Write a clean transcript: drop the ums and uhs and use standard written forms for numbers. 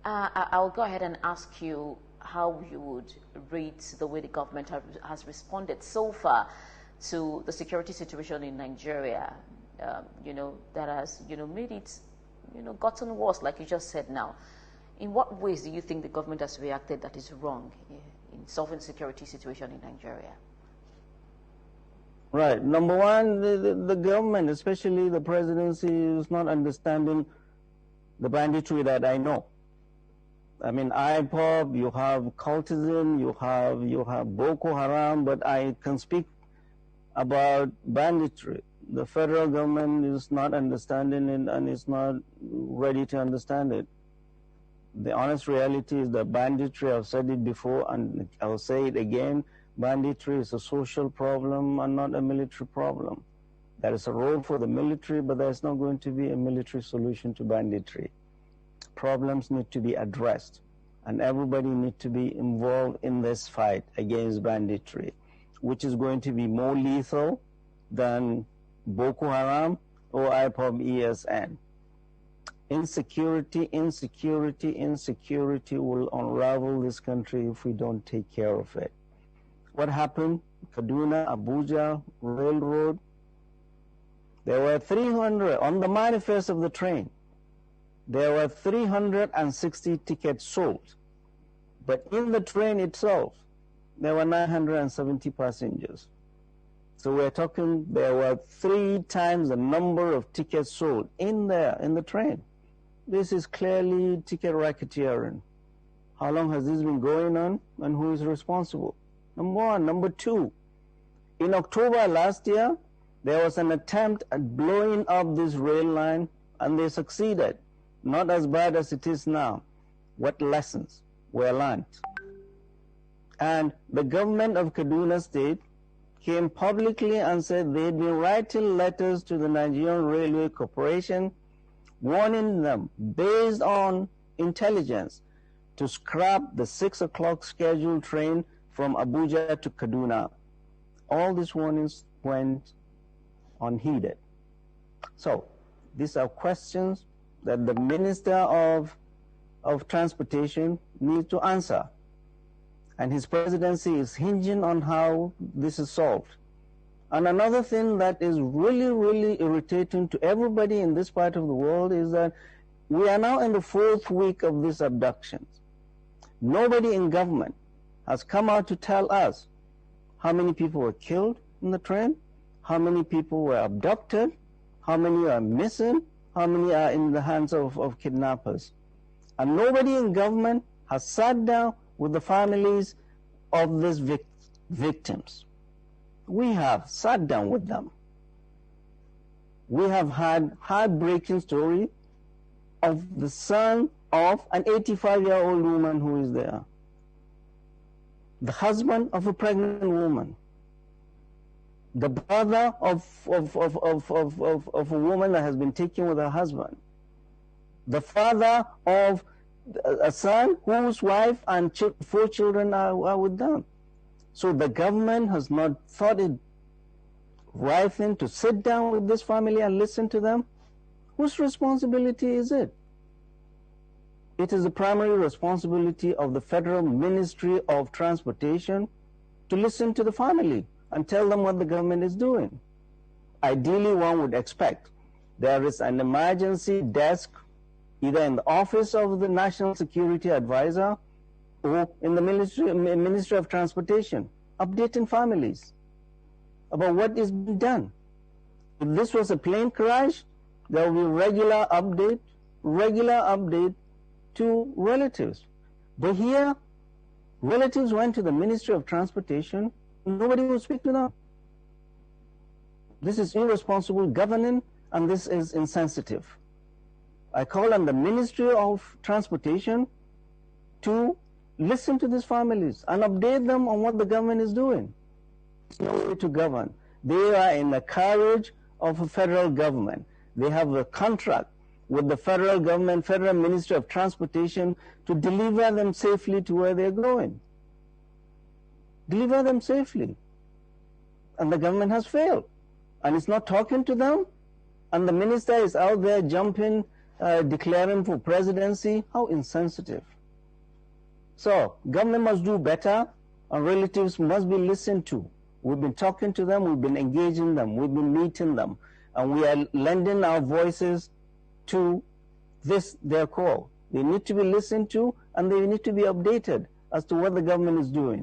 I'll go ahead and ask you how you would rate the way the government has responded so far to the security situation in Nigeria, that has, made it, gotten worse, like you just said now. In what ways do you think the government has reacted that is wrong in solving security situation in Nigeria? Right. Number one, the government, especially the presidency, is not understanding the banditry that I know. I mean, IPOB, you have cultism, you have Boko Haram, but I can speak about banditry. The federal government is not understanding it and is not ready to understand it. The honest reality is that banditry, I've said it before and I'll say it again, banditry is a social problem and not a military problem. There is a role for the military, but there's not going to be a military solution to banditry. Problems need to be addressed, and everybody needs to be involved in this fight against banditry, which is going to be more lethal than Boko Haram or IPOB ESN. Insecurity will unravel this country if we don't take care of it. What happened? Kaduna, Abuja, Railroad, there were 300, on the manifest of the train, there were 360 tickets sold. But in the train itself, there were 970 passengers. So we're talking, there were 3 times the number of tickets sold in the train. This is clearly ticket racketeering. How long has this been going on, and who is responsible? Number one. Number two, in October last year, there was an attempt at blowing up this rail line, and they succeeded. Not as bad as it is now. What lessons were learned? And the government of Kaduna State came publicly and said they'd been writing letters to the Nigerian Railway Corporation, warning them, based on intelligence, to scrap the 6 o'clock scheduled train from Abuja to Kaduna. All these warnings went unheeded. So these are questions that the Minister of Transportation needs to answer. And his presidency is hinging on how this is solved. And another thing that is really, really irritating to everybody in this part of the world is that we are now in the 4th week of these abductions. Nobody in government has come out to tell us how many people were killed in the train, how many people were abducted, how many are missing, how many are in the hands of kidnappers. And nobody in government has sat down with the families of these victims. We have sat down with them. We have had heartbreaking story of the son of an 85-year-old woman who is there, the husband of a pregnant woman, the brother of a woman that has been taken with her husband, the father of a son whose wife and 4 children are with them. So the government has not thought it right thing to sit down with this family and listen to them. Whose responsibility is it? It is the primary responsibility of the Federal Ministry of Transportation to listen to the family and tell them what the government is doing. Ideally, one would expect there is an emergency desk either in the office of the National Security Advisor or in the Ministry of Transportation, updating families about what is being done. If this was a plane crash, there will be regular update to relatives. But here, relatives went to the Ministry of Transportation, nobody will speak to them. This is irresponsible governing, and this is insensitive. I call on the Ministry of Transportation to listen to these families and update them on what the government is doing. There's no way to govern. They are in the carriage of a federal government. They have a contract with the federal government, Federal Ministry of Transportation, to deliver them safely to where they're going. Deliver them safely. And the government has failed. And it's not talking to them. And the minister is out there jumping declaring for presidency. How insensitive. So government must do better, and relatives must be listened to. We've been talking to them, we've been engaging them, we've been meeting them, and we are lending our voices to their call. They need to be listened to, and they need to be updated as to what the government is doing.